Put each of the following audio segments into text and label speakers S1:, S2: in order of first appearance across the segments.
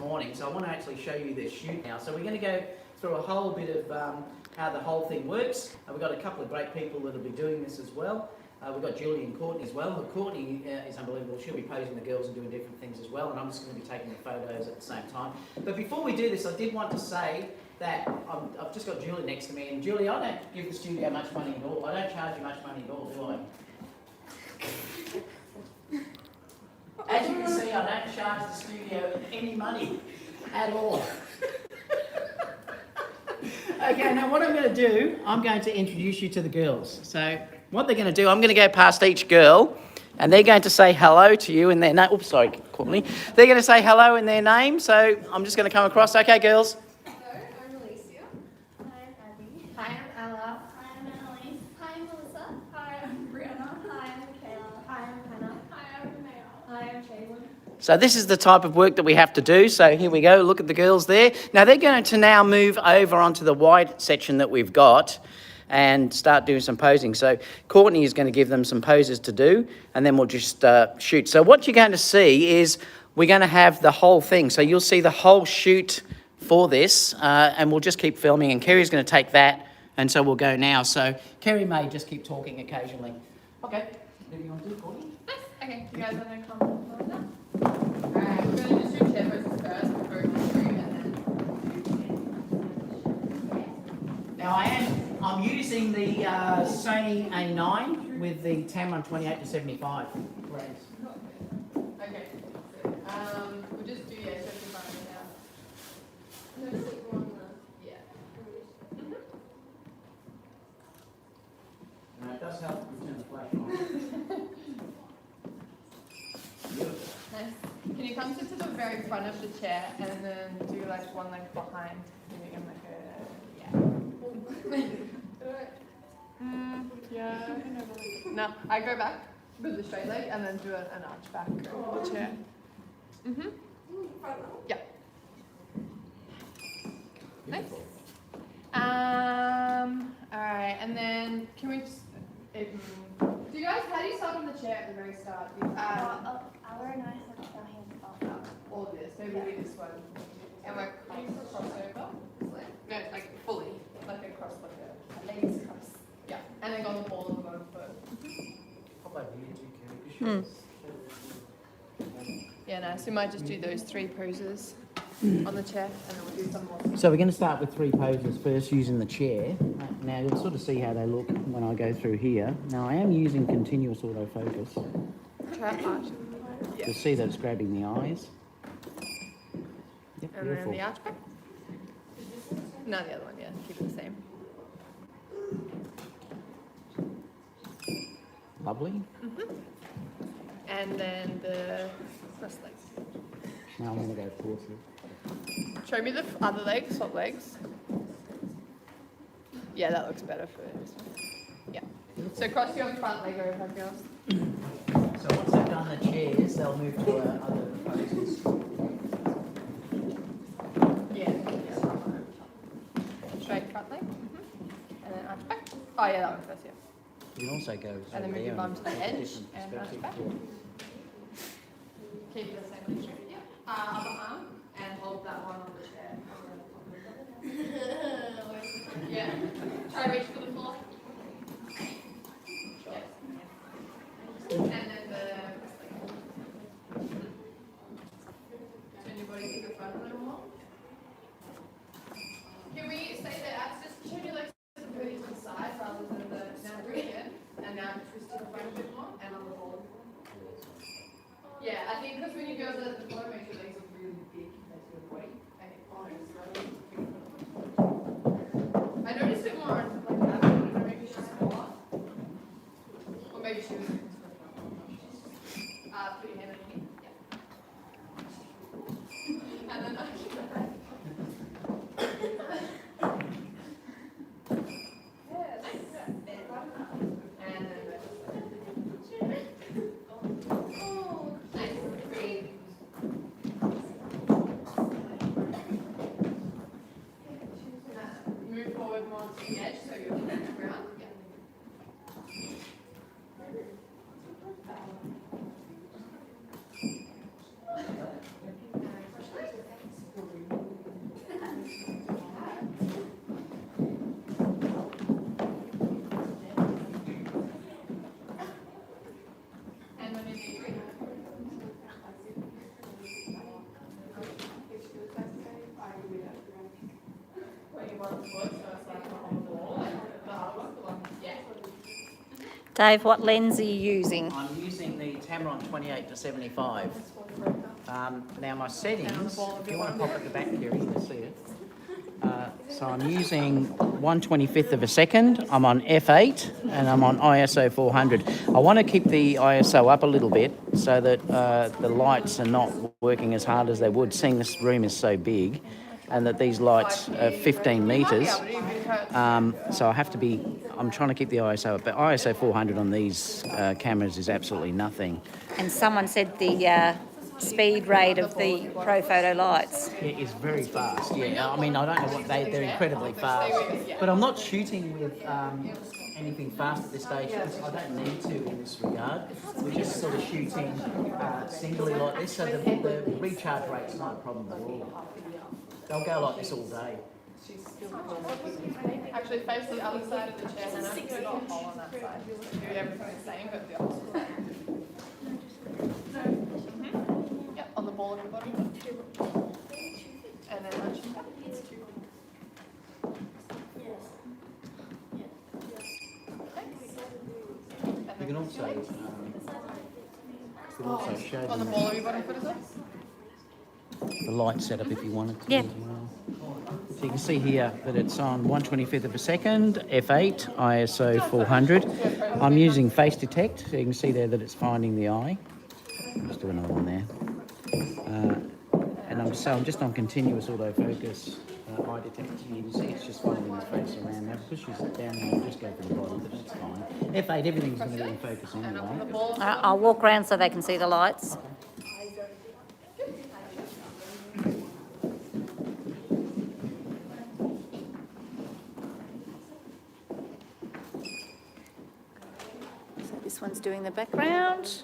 S1: morning, so I want to actually show you their shoot now. So we're going to go through a whole bit of how the whole thing works. We've got a couple of great people that will be doing this as well. We've got Julie and Courtney as well. Courtney is unbelievable. She'll be posing the girls and doing different things as well, and I'm just going to be taking the photos at the same time. But before we do this, I did want to say that I've just got Julie next to me, and Julie, I don't give the studio much money at all. I don't charge you much money at all, do I? As you can see, I don't charge the studio any money at all. Okay, now what I'm going to do, I'm going to introduce you to the girls. So what they're going to do, I'm going to go past each girl and they're going to say hello to you in their name. Oops, sorry, Courtney. They're going to say hello in their name, so I'm just going to come across. Okay, girls.
S2: Hello, I'm Alicia. Hi, I'm Abby. Hi, I'm Ella. Hi, I'm Annalise. Hi, I'm Melissa. Hi, I'm Brianna. Hi, I'm Michaela. Hi, I'm Hannah. Hi, I'm Renee. Hi, I'm Shaylin.
S1: So this is the type of work that we have to do. So here we go. Look at the girls there. Now they're going to now move over onto the wide section that we've got and start doing some posing. So Courtney is going to give them some poses to do, and then we'll just shoot. So what you're going to see is we're going to have the whole thing. So you'll see the whole shoot for this, and we'll just keep filming. And Kerry's going to take that, and so we'll go now. So Kerry may just keep talking occasionally. Okay. What do you want to do, Courtney?
S2: Okay, you guys want to come forward now? Alright, we're going to just do chair poses first before we shoot and then...
S1: Now I'm using the Sony A9 with the Tamron 28-75 lens.
S2: Okay, we'll just do, yeah, 75 now. Yeah.
S1: It does help if you turn the flash on.
S2: Nice. Can you come sit to the very front of the chair and then do like one leg behind, giving him like a, yeah. Yeah, I can never. No, I go back with the straight leg and then do an arch back over the chair. Yeah. Nice. Alright, and then can we just, do you guys, how do you start on the chair at the very start?
S3: Our and I have our hands off.
S2: All of this, maybe we do this one. And we're cross over. No, like fully, like a cross, like a legs cross. Yeah, and then go on the ball on the bottom foot.
S1: Pop over here too, Kerry.
S2: Yeah, nice. We might just do those 3 poses on the chair, and then we'll do some more.
S1: So we're going to start with 3 poses first using the chair. Now you'll sort of see how they look when I go through here. Now I am using continuous autofocus.
S2: Try arch.
S1: You'll see that it's grabbing the eyes. Yep,
S2: And
S1: beautiful.
S2: then the arch back. No, the other one, yeah. Keep it the same.
S1: Lovely.
S2: And then the cross legs.
S1: Now I'm going to go forward.
S2: Show me the other legs, swap legs. Yeah, that looks better for this one. Yeah. So cross your front leg over, girls.
S1: So once they've done the chairs, they'll move to other poses.
S2: Yeah. Straight front leg. And then arch back. Oh yeah, that one first, yeah.
S1: You can also go
S2: And then
S1: over
S2: move
S1: there
S2: your bum to the
S1: take a
S2: edge
S1: different
S2: and arch
S1: perspective.
S2: back. Keep it the same straight, yeah. Other arm and hold that one on the chair. Yeah. Try to reach for the floor. Yes. And then the turn your body to the front a little more. Can we say that that's just turn your legs to the side rather than the now bring it in and now twist to the front a bit more and on the ball. Yeah, I think because when you go to the floor, make your legs look really big compared to your body and it follows really. I noticed it more like that, but maybe she's smaller. Or maybe she was. Put your hand on here. Yeah. And then I keep it back. Yeah, nice. And then oh, nice. Breathe.
S4: Dave, what lens are you using?
S1: I'm using the Tamron 28 to 75. Now my settings, if you want to pop at the back, Kerry, you'll see it. So I'm using 1/25th of a second. I'm on f8 and I'm on ISO 400. I want to keep the ISO up a little bit so that the lights are not working as hard as they would, seeing this room is so big, and that these lights are 15 metres. So I have to be, I'm trying to keep the ISO up, but ISO 400 on these cameras is absolutely nothing.
S4: And someone said the speed rate of the ProPhoto lights.
S1: Yeah, it's very fast. Yeah, I mean, I don't know what they're incredibly fast, but I'm not shooting with anything fast at this stage because I don't need to in this regard. We're just sort of shooting singly like this, so the recharge rate's not a problem at all. They'll go like this all day.
S2: Actually, face the other side of the chair, and I've got a hole on that side. Do everything the same, but the opposite. Yep, on the ball of your body. And then lunge back.
S1: You can also show
S2: On the
S1: them
S2: ball of your bottom foot as well.
S1: the light setup if you wanted to
S4: Yeah.
S1: as well. So you can see here that it's on 1/25th of a second, f8, ISO 400. I'm using face detect, so you can see there that it's finding the eye. Just do another one there. And I'm just on continuous autofocus eye detection. You can see it's just finding his face around. Now because she's down there, I'll just go for the body, but it's fine. F8, everything's going to be in focus anyway.
S4: I'll walk around so they can see the lights. So this one's doing the background.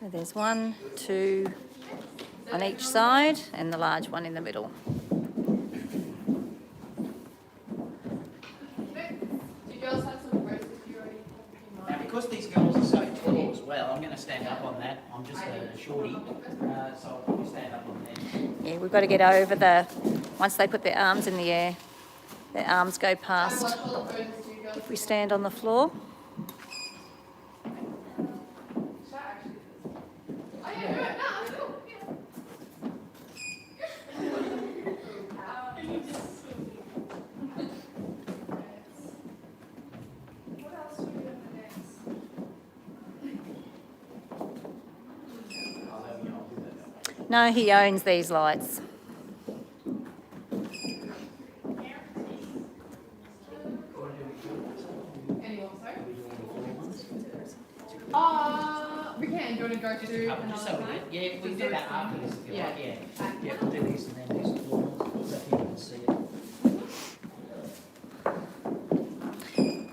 S4: So there's 1, 2 on each side and the large one in the middle.
S2: Do you girls have some roses you already have in
S1: Now,
S2: mind?
S1: because these girls are so tall as well, I'm going to stand up on that. I'm just a shorty, so I'll probably stand up on there.
S4: Yeah, we've got to get over the, once they put their arms in the air, their arms go past.
S2: What colour roses do you girls
S4: If we stand on the floor,
S2: Oh, yeah, good. No, that's cool. Yeah. What else do we do in the next?
S4: no, he owns these lights.
S2: Anyone, sorry? We can. Do you want to go to
S1: Just so
S2: another
S1: we
S2: time?
S1: get, yeah, we can do that after this if you like,
S2: Yeah.
S1: yeah. Yeah, we'll do these and then do some ones, so people can see it.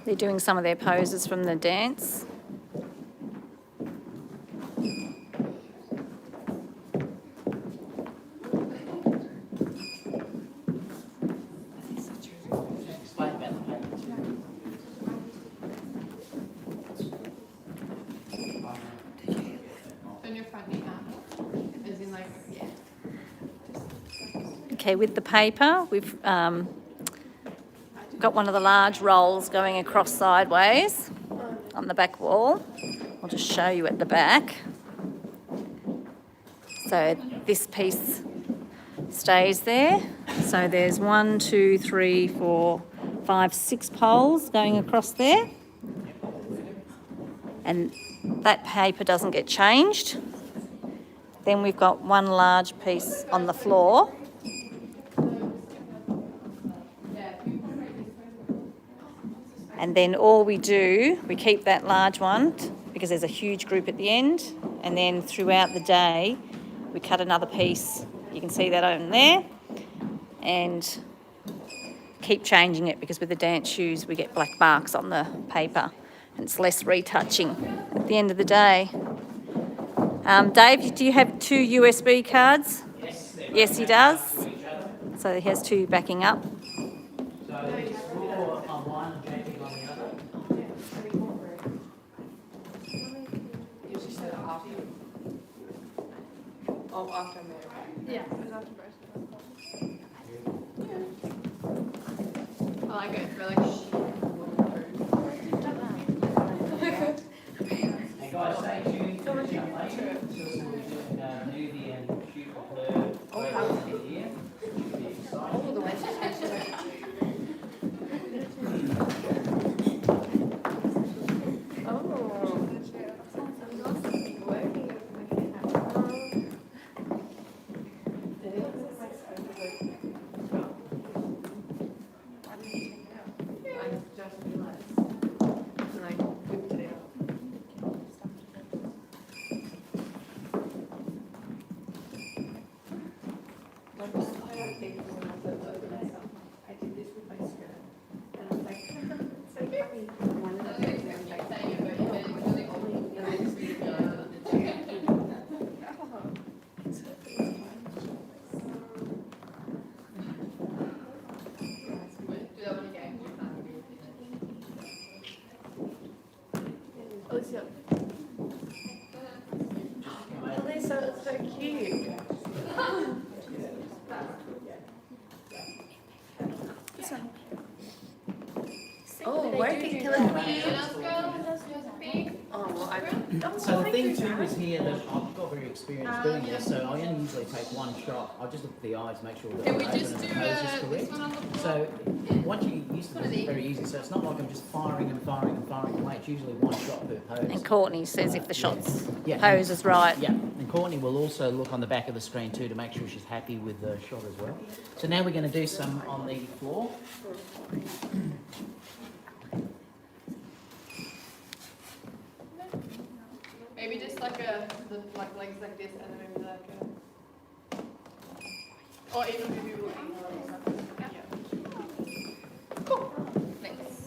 S4: They're doing some of their poses from the dance.
S1: Explain about the paper too.
S2: Turn your front knee up. As in like, yeah.
S4: Okay, with the paper, we've got one of the large rolls going across sideways on the back wall. I'll just show you at the back. So this piece stays there. So there's 1, 2, 3, 4, 5, 6 poles going across there. And that paper doesn't get changed. Then we've got one large piece on the floor. And then all we do, we keep that large one because there's a huge group at the end. And then throughout the day, we cut another piece. You can see that over there. And keep changing it because with the dance shoes, we get black marks on the paper. And it's less retouching at the end of the day. Dave, do you have 2 USB cards? Yes, he does. So he has 2 backing up.
S1: So it's raw on one, jagging on the other.
S2: Oh, after I'm there. Yeah, it was after both. like it. It's really shit.
S1: And guys, stay tuned for the later. So we'll be doing Nudie and shoot with her later in the year. Should be exciting.
S2: Alyssa, it's so cute. Oh, working Calligraphy. Oh, well, I'm
S1: So the thing too is here that I've got very experienced doing this, so I only usually take one shot. I'll just look at the eyes, make sure that
S2: Can we
S1: the
S2: just
S1: open
S2: do
S1: and the pose is
S2: this
S1: correct.
S2: one on the floor?
S1: So once you get used to this, it's very easy. So it's not like I'm just firing and firing and firing away. It's usually one shot per pose.
S4: And Courtney says if the shot's
S1: Yeah.
S4: pose is right.
S1: Yeah, and Courtney will also look on the back of the screen too to make sure she's happy with the shot as well. So now we're going to do some on the floor.
S2: Maybe just like like legs like this, and then maybe like a, or even maybe like. Yeah. Cool. Thanks.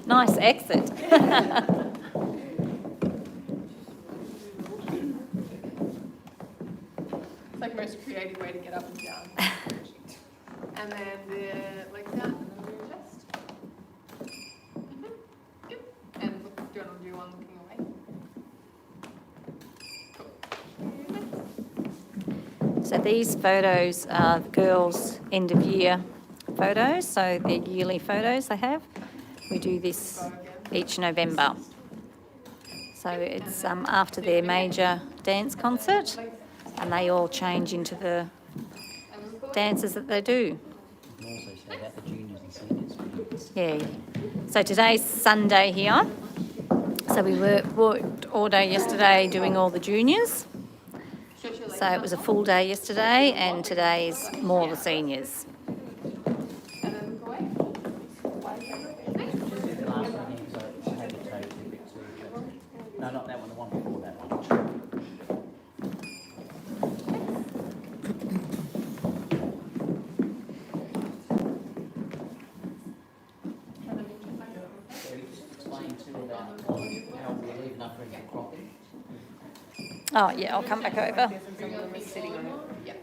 S4: Nice exit.
S2: It's like the most creative way to get up and down. And then the legs down, and then your chest. Yep. And look, do you want to do one looking away? Cool.
S4: So these photos are the girls' end of year photos, so they're yearly photos they have. We do this each November. So it's after their major dance concert, and they all change into the dances that they do.
S1: You can also say about the juniors and seniors.
S4: Yeah. So today's Sunday here. So we worked all day yesterday doing all the juniors.
S2: Stretch your legs
S4: So it was a full day yesterday, and today is more the seniors.
S2: and then look away.
S1: Just do the last one here, so it's had the toe too big too. No, not that one, the one before that one. So you just explain too about how we leave enough room for cropping.
S4: Oh yeah, I'll come back over.
S2: Yeah.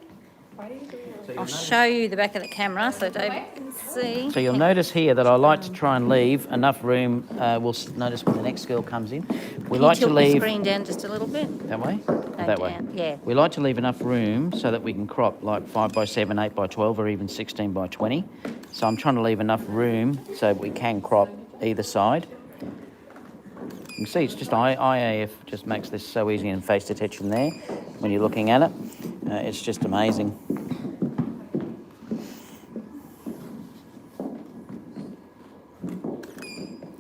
S1: So
S4: I'll show you the back of the camera so David can see.
S1: So you'll notice here that I like to try and leave enough room. We'll notice when the next girl comes in. We
S4: Can
S1: like
S4: you
S1: to
S4: tilt the
S1: leave
S4: screen down just a little bit?
S1: that way.
S4: No,
S1: That way.
S4: down. Yeah.
S1: We like to leave enough room so that we can crop like 5x7, 8x12, or even 16x20. So I'm trying to leave enough room so we can crop either side. You can see it's just IAF just makes this so easy, and face detection there when you're looking at it. It's just amazing.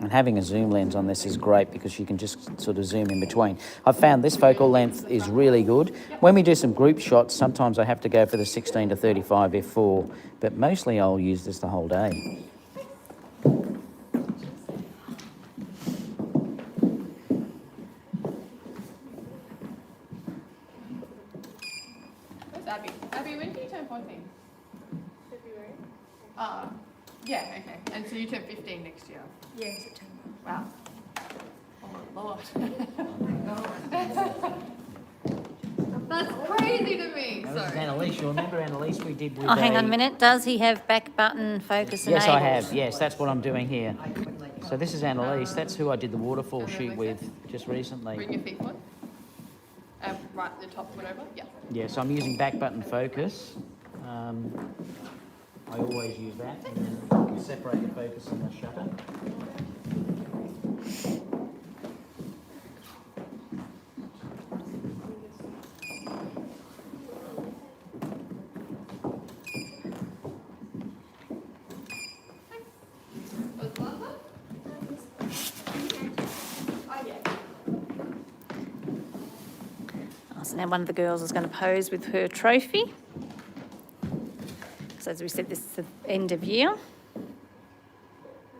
S1: And having a zoom lens on this is great because you can just sort of zoom in between. I've found this focal length is really good. When we do some group shots, sometimes I have to go for the 16 to 35 f4, but mostly I'll use this the whole day.
S2: Where's Abby? Abby, when do you turn 14? February. Yeah, okay. And so you turn 15 next year?
S3: Yeah, September.
S2: Wow. Oh my lord. That's crazy to me.
S1: Now, this is
S2: Sorry.
S1: Annalise. You remember Annalise we did with
S4: Oh, hang on a minute. Does he have back button focus enabled?
S1: Yes, I have. Yes, that's what I'm doing here. So this is Annalise. That's who I did the waterfall shoot with just
S2: Bring
S1: recently.
S2: your feet forward. Right, the top, whatever. Yeah.
S1: Yeah, so I'm using back button focus. I always use that, and then you can separate the focus and the shutter.
S2: Was the last one? Oh, yeah.
S4: So now one of the girls is going to pose with her trophy. So as we said, this is the end of year.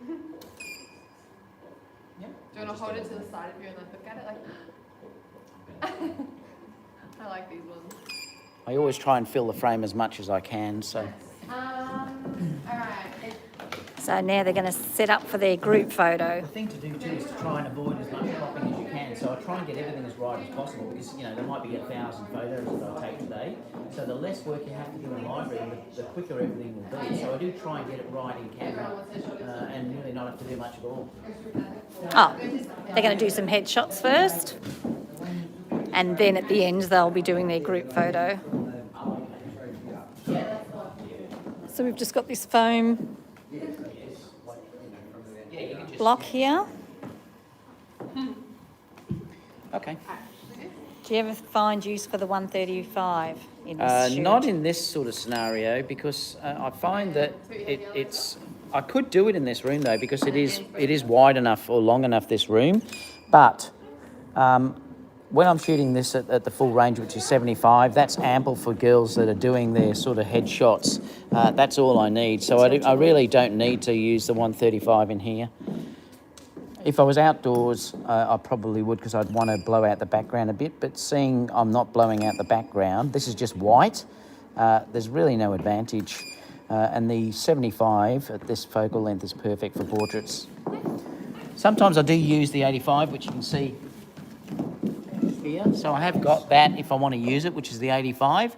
S2: Do you want to hold it to the side of you and like look at it? Like, I like these ones.
S1: I always try and fill the frame as much as I can, so.
S2: Alright.
S4: So now they're going to set up for their group photo.
S1: The thing to do too is to try and avoid as much cropping as you can. So I try and get everything as right as possible because, you know, there might be 1,000 photos that I take today. So the less work you have to do in the library, the quicker everything will be. So I do try and get it right in camera and really not have to do much at all.
S4: Oh, they're going to do some headshots first. And then at the end, they'll be doing their group photo. So we've just got this foam block here.
S1: Okay.
S4: Do you ever find use for the 135 in this shoot?
S1: Not in this sort of scenario because I find that it's. I could do it in this room though because it is wide enough or long enough this room, but when I'm shooting this at the full range, which is 75, that's ample for girls that are doing their sort of headshots. That's all I need. So I really don't need to use the 135 in here. If I was outdoors, I probably would because I'd want to blow out the background a bit. But seeing I'm not blowing out the background, this is just white. There's really no advantage. And the 75 at this focal length is perfect for portraits. Sometimes I do use the 85, which you can see here. So I have got that if I want to use it, which is the 85.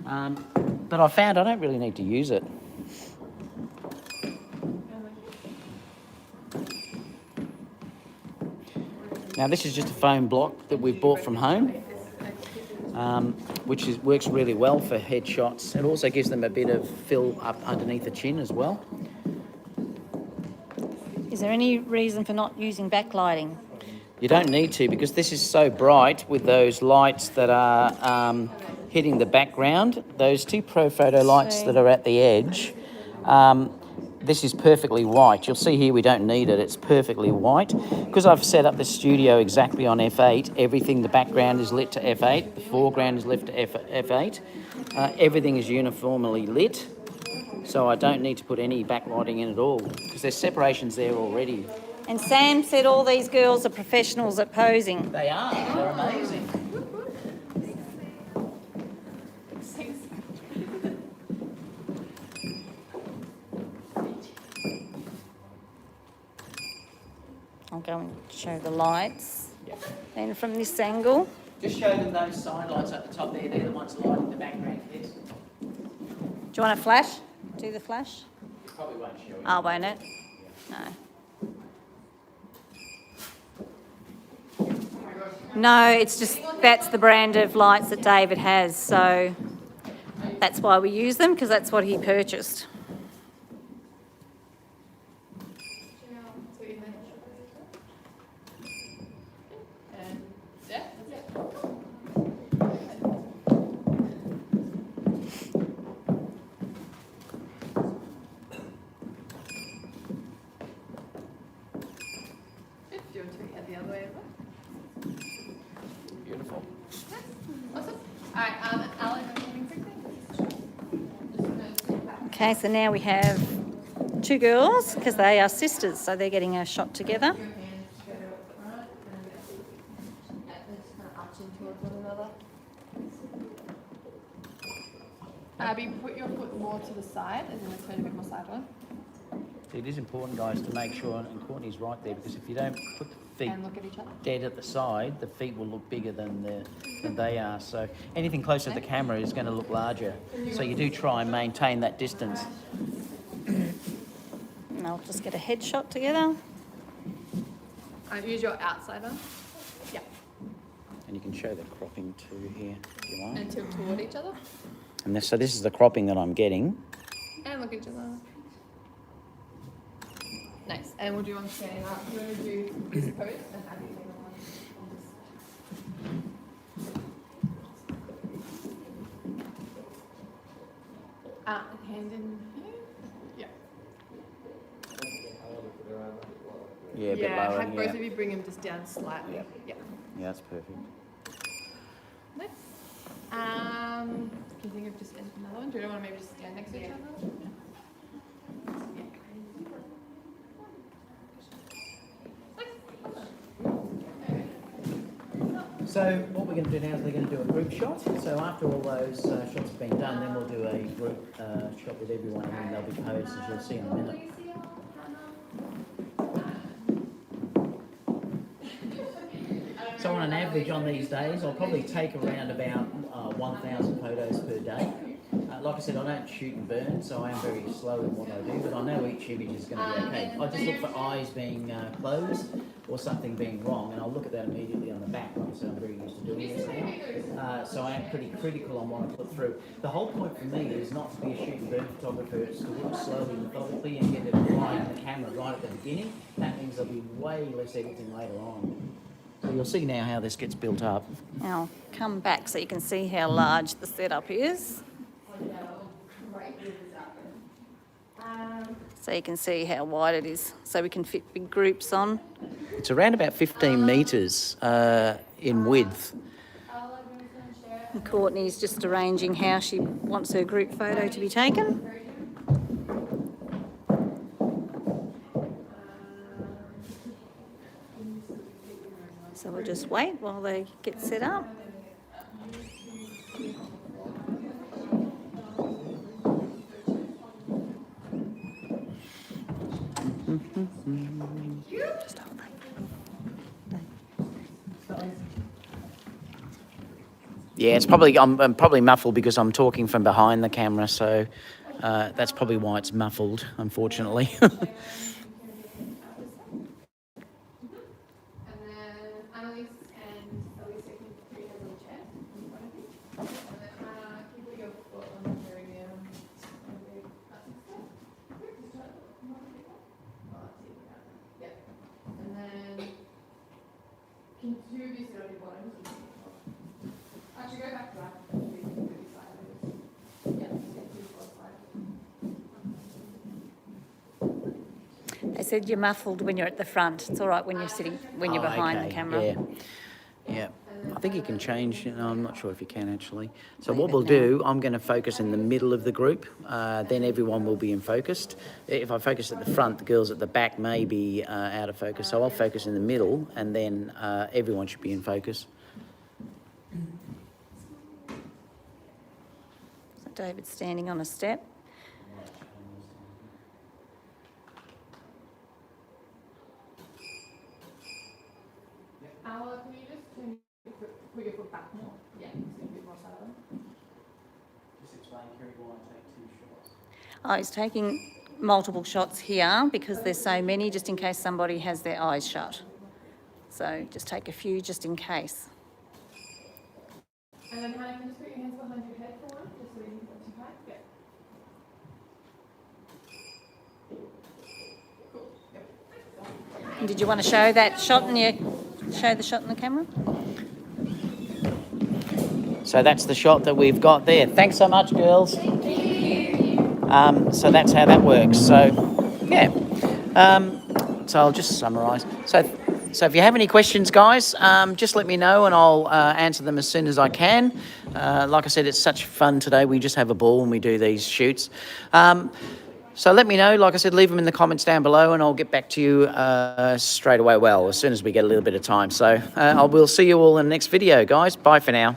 S1: But I found I don't really need to use it. Now this is just a foam block that we've bought from home, which works really well for headshots. It also gives them a bit of fill up underneath the chin as well.
S4: Is there any reason for not using backlighting?
S1: You don't need to because this is so bright with those lights that are hitting the background. Those two ProPhoto lights that are at the edge, this is perfectly white. You'll see here we don't need it. It's perfectly white. Because I've set up the studio exactly on f8, everything, the background is lit to f8, the foreground is lit to f8. Everything is uniformly lit. So I don't need to put any backlighting in at all because there's separations there already.
S4: And Sam said all these girls are professionals at posing.
S1: They are. They're amazing.
S4: I'll go and show the lights.
S1: Yep.
S4: Then from this angle.
S1: Just show them those side lights at the top there. They're the ones lighting the background. Yes.
S4: Do you want a flash? Do the flash?
S1: Probably won't show you.
S4: Oh, won't it? No. No, it's just that's the brand of lights that David has, so that's why we use them because that's what he purchased.
S2: And yeah, that's it. Do you want to head the other way as well?
S1: Beautiful.
S2: Awesome. Alright, Alan, anything quickly?
S4: Okay, so now we have two girls because they are sisters, so they're getting a shot together.
S2: Your hands straight up front and just kind of arching towards one another. Abby, put your foot more to the side and then turn a bit more sideways.
S1: It is important, guys, to make sure, and Courtney's right there, because if you don't put the feet
S2: And look at each other.
S1: dead at the side, the feet will look bigger than they are. So anything closer to the camera is going to look larger. So you do try and maintain that distance.
S4: And I'll just get a headshot together.
S2: Use your outside arm. Yeah.
S1: And you can show the cropping too here, if you like.
S2: And tilt toward each other.
S1: And so this is the cropping that I'm getting.
S2: And look at each other. Nice. And we'll do one standing up. Do you want to do this pose and have you take on this? Hand in here. Yeah.
S1: Yeah, a bit
S2: Yeah,
S1: lower.
S2: have both of you bring him just down slightly.
S1: Yep.
S2: Yeah.
S1: Yeah, that's perfect.
S2: Nice. Can you think of just another one? Do you want to maybe just stand next to each other?
S1: So what we're going to do now is we're going to do a group shot. So after all those shots have been done, then we'll do a group shot with everyone, and they'll be posed, as you'll see in a minute. So on an average on these days, I'll probably take around about 1,000 photos per day. Like I said, I don't shoot and burn, so I am very slow in what I do, but I know each image is going to be okay. I just look for eyes being closed or something being wrong, and I'll look at that immediately on the back. Like I said, I'm very used to doing this now. So I am pretty critical on what I put through. The whole point for me is not to be a shoot and burn photographer, it's to look slowly, methodically, and get it right in the camera right at the beginning. That means there'll be way less editing later on. So you'll see now how this gets built up.
S4: Now, come back so you can see how large the setup is. So you can see how wide it is, so we can fit big groups on.
S1: It's around about 15 metres in width.
S4: And Courtney's just arranging how she wants her group photo to be taken. So we'll just wait while they get set up. Just hold that.
S1: Yeah, it's probably I'm probably muffled because I'm talking from behind the camera, so that's probably why it's muffled, unfortunately.
S2: And then Annalise and Elisa can put your hands on the chair in front of you. And then Hannah, can you put your foot on the podium? Yep. And then can two of you sit on your bottoms? Actually, go back to that. Yeah,
S4: They said you're muffled when you're at the front. It's all right when you're sitting, when you're behind the camera.
S1: Yeah, yeah. I think you can change. No, I'm not sure if you can actually. So
S4: Leave
S1: what
S4: it
S1: we'll
S4: now.
S1: do, I'm going to focus in the middle of the group. Then everyone will be in focused. If I focus at the front, the girls at the back may be out of focus. So I'll focus in the middle, and then everyone should be in focus.
S4: So David's standing on a step.
S2: Ala, can you just put your foot back more? Yeah, it's a bit more silent.
S1: Just explain, Kerry, why I take 2 shots.
S4: I was taking multiple shots here because there's so many, just in case somebody has their eyes shut. So just take a few just in case.
S2: And then Hannah, can you just put your hands behind your head for one, just so you can put too high? Yeah. Cool. Yep.
S4: And did you want to show that shot in your, show the shot in the camera?
S1: So that's the shot that we've got there. Thanks so much, girls. So that's how that works. So, yeah. So I'll just summarise. So if you have any questions, guys, just let me know and I'll answer them as soon as I can. Like I said, it's such fun today. We just have a ball when we do these shoots. So let me know. Like I said, leave them in the comments down below and I'll get back to you straight away, well, as soon as we get a little bit of time. So we'll see you all in the next video, guys. Bye for now.